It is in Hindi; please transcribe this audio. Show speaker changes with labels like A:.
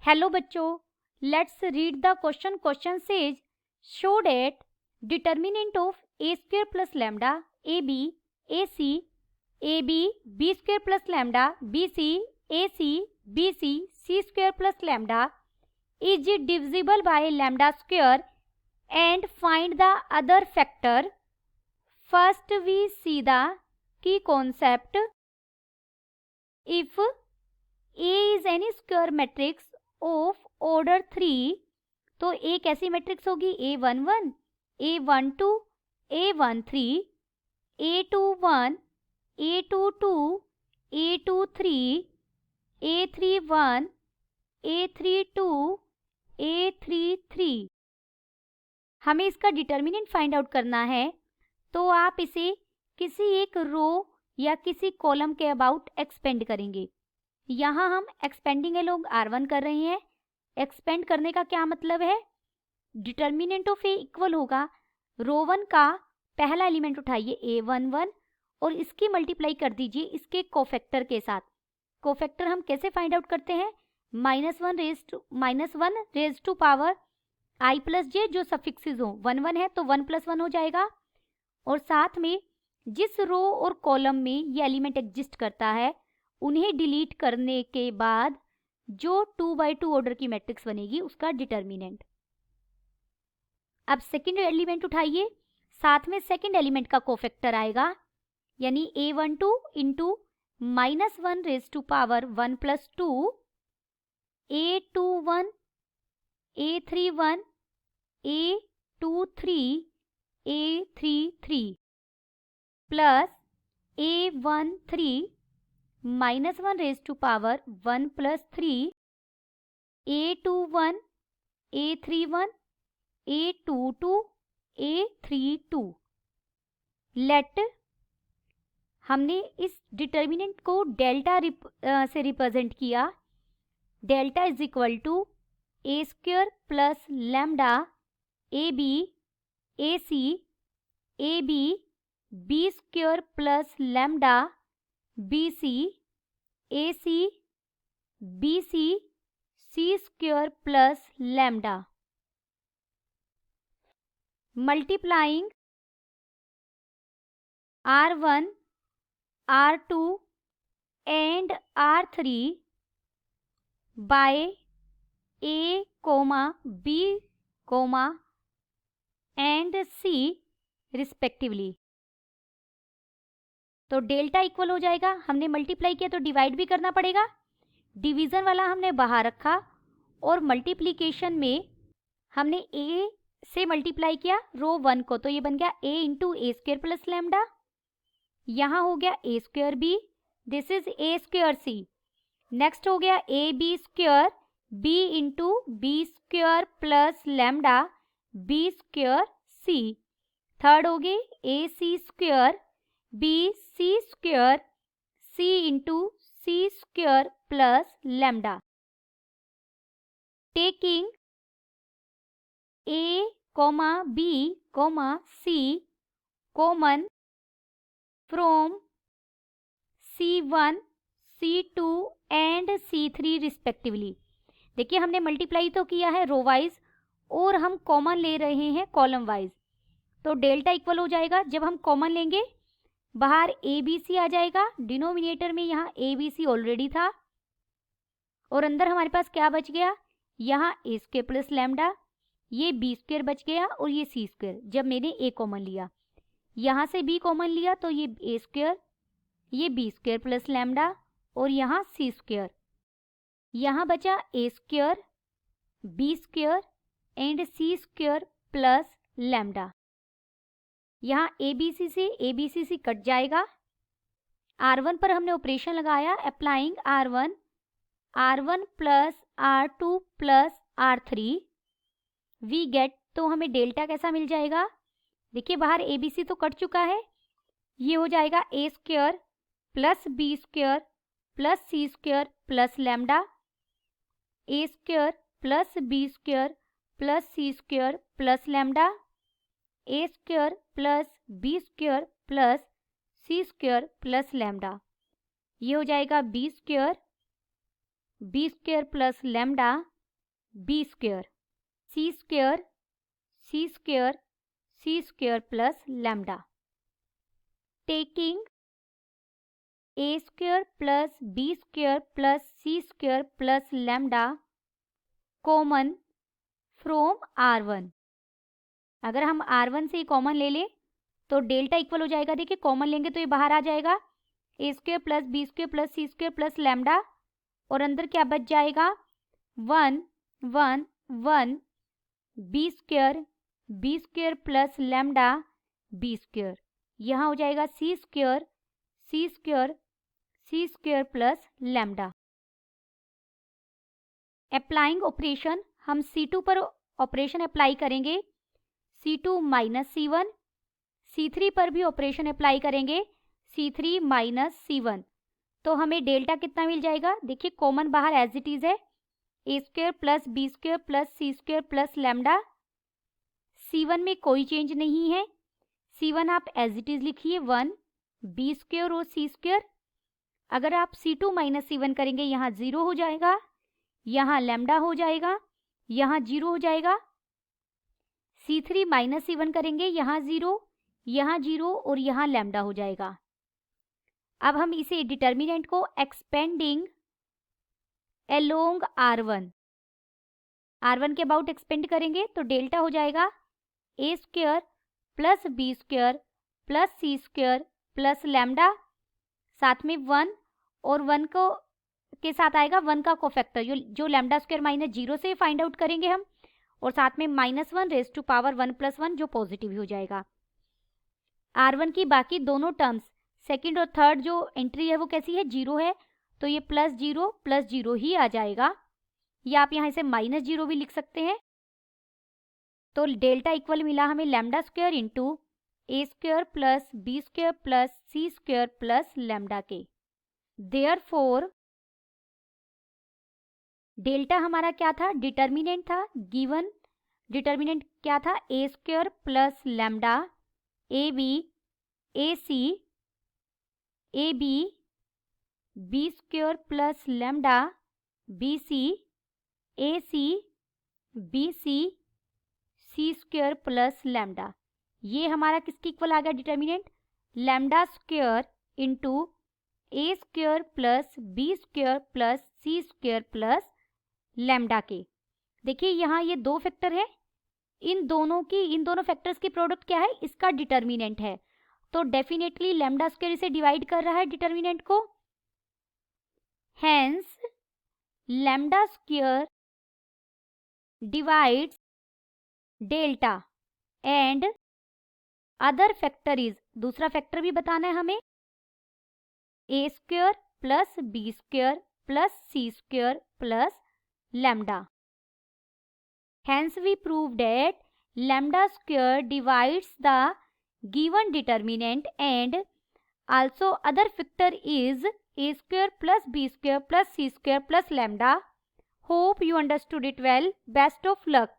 A: हेलो बच्चों, let's read the question. Question says show that determinant of a square plus lambda a C b square plus lambda B C C square plus lambda is divisible by lambda square and find the other factor. First we see the key concept. If A is any square matrix of order 3, तो A कैसी मैट्रिक्स होगी? A11, A12, A13, A21, A22, A23, A31, A32, A33. हमें इसका डिटर्मिनेंट फाइंड आउट करना है, तो आप इसे किसी एक रो या किसी कॉलम के अबाउट एक्सपेंड करेंगे. यहाँ हम एक्सपेंडिंग अलोंग R1 कर रहे हैं. एक्सपेंड करने का क्या मतलब है? डिटर्मिनेंट ऑफ ए इक्वल होगा रो 1 का पहला एलिमेंट उठाइए A11 और इसकी मल्टीप्लाई कर दीजिए इसके कोफैक्टर के साथ. कोफैक्टर हम कैसे फाइंड आउट करते हैं? -1 raise to power i plus J, जो सफिक्सेस हो. 1 है तो 1 + 1 हो जाएगा. और साथ में जिस रो और कॉलम में ये एलिमेंट एग्जिस्ट करता है उन्हें डिलीट करने के बाद जो 2x2 ऑर्डर की मैट्रिक्स बनेगी उसका डिटर्मिनेंट. अब सेकंड एलिमेंट उठाइए, साथ में सेकंड एलिमेंट का कोफैक्टर आएगा, यानी A12 into -1 raise to power 1 + 2, A21, A31, A23, A33 plus A13 -1 raise to power 1 + 3, A21, A31, A22, A32. Let हमने इस डिटर्मिनेंट को डेल्टा से रिप्रेजेंट किया. Delta is equal to a square plus lambda A B B square plus lambda B C C square plus lambda. Multiplying R1, R2 and R3 by A, B, and C respectively. तो डेल्टा इक्वल हो जाएगा. हमने मल्टीप्लाई किया तो डिवाइड भी करना पड़ेगा. डिवीजन वाला हमने बाहर रखा और मल्टीप्लिकेशन में हमने A से मल्टीप्लाई किया रो 1 को, तो ये बन गया A into A square plus lambda. यहाँ हो गया A square B, this is A square C. Next हो गया A B square B into b square plus lambda B square C. Third हो गई A C square B C square C into C square plus lambda. Taking A, B, C common from C1, C2 and C3 respectively. देखिए हमने मल्टीप्लाई तो किया है रो वाइज और हम कॉमन ले रहे हैं कॉलम वाइज. तो डेल्टा इक्वल हो जाएगा, जब हम कॉमन लेंगे बाहर ABC आ जाएगा. डिनोमिनेटर में यहाँ ABC ऑलरेडी था और अंदर हमारे पास क्या बच गया? यहाँ A स्क्वायर प्लस लैम्डा, ये B स्क्वायर बच गया और ये C स्क्वायर. जब मैंने A कॉमन लिया, यहाँ से B कॉमन लिया तो ये A स्क्वायर, ये B स्क्वायर प्लस लैम्डा और यहाँ C स्क्वायर. यहाँ बचा A square, B square and C square plus lambda. यहाँ ABC से ABCC कट जाएगा. R1 पर हमने ऑपरेशन लगाया, applying R1 plus R2 plus R3 we get. तो हमें डेल्टा कैसा मिल जाएगा? देखिए बाहर ABC तो कट चुका है, ये हो जाएगा A square plus B square plus C square plus lambda, A square plus B square plus C square plus lambda, A square plus B square plus C square plus lambda. ये हो जाएगा B square plus lambda b square, c square, c square, c square plus lambda. Taking a square plus b square plus c square plus lambda common from R1. अगर हम R1 से कॉमन ले लें तो डेल्टा इक्वल हो जाएगा, देखिए कॉमन लेंगे तो ये बाहर आ जाएगा, A square plus B square plus C square plus lambda, और अंदर क्या बच जाएगा 1 1 1 B square plus lambda B square. यहाँ हो जाएगा C square C square C square plus lambda. Applying operation, हम C2 पर ऑपरेशन अप्लाई करेंगे, C2 माइनस C1, C3 पर भी ऑपरेशन अप्लाई करेंगे, C3 माइनस C1. तो हमें डेल्टा कितना मिल जाएगा, देखिए कॉमन बाहर एज इट इज है, A square plus B square plus C square plus lambda. C1 में कोई चेंज नहीं है, C1 आप एज इट इज लिखिए 1 बी स्क्वायर और सी स्क्वायर. अगर आप C2 माइनस C1 करेंगे यहाँ 0 हो जाएगा, यहाँ लैम्डा हो जाएगा, यहाँ 0 हो जाएगा. C3 माइनस C1 करेंगे, यहाँ 0 और यहाँ लैम्डा हो जाएगा. अब हम इसे डिटर्मिनेंट को एक्सपेंडिंग अलोंग R1 के अबाउट एक्सपेंड करेंगे तो डेल्टा हो जाएगा A square plus B square plus C square plus lambda, साथ में 1 और 1 को के साथ आएगा 1 का कोफैक्टर जो लैम्डा स्क्वायर माइनस 0 से फाइंड आउट करेंगे हम, और साथ में -1 रेज टू पावर 1 प्लस 1 जो पॉजिटिव हो जाएगा. R1 की बाकी दोनों टर्म्स सेकंड और थर्ड जो एंट्री है वो कैसी है, 0 है, तो ये प्लस 0 ही आ जाएगा, या आप यहाँ इसे -0 भी लिख सकते हैं. तो डेल्टा इक्वल मिला हमें लैम्डा स्क्वायर इंटू ए square plus B square plus C square plus lambda के. देयरफॉर डेल्टा हमारा क्या था, डिटर्मिनेंट था, गिवन डिटर्मिनेंट क्या था, A square plus lambda A B A C A B B square plus lambda B C A C B C C square plus lambda. ये हमारा किसकी इक्वल आ गया डिटर्मिनेंट, लैम्डा स्क्वायर इंटू ए square plus B square plus C square plus lambda के. देखिए यहाँ ये दो फैक्टर है, इन दोनों फैक्टर्स की प्रोडक्ट क्या है, इसका डिटर्मिनेंट है, तो डेफिनेटली लैम्डा स्क्वायर इसे डिवाइड कर रहा है डिटर्मिनेंट को. Hence lambda square divides delta and other factor is, दूसरा फैक्टर भी बताना है हमें, A square plus B square plus C square plus lambda. Hence we prove that lambda square divides the given determinant and also other factor is a square plus b square plus c square plus lambda. Hope you understood it well. Best of luck.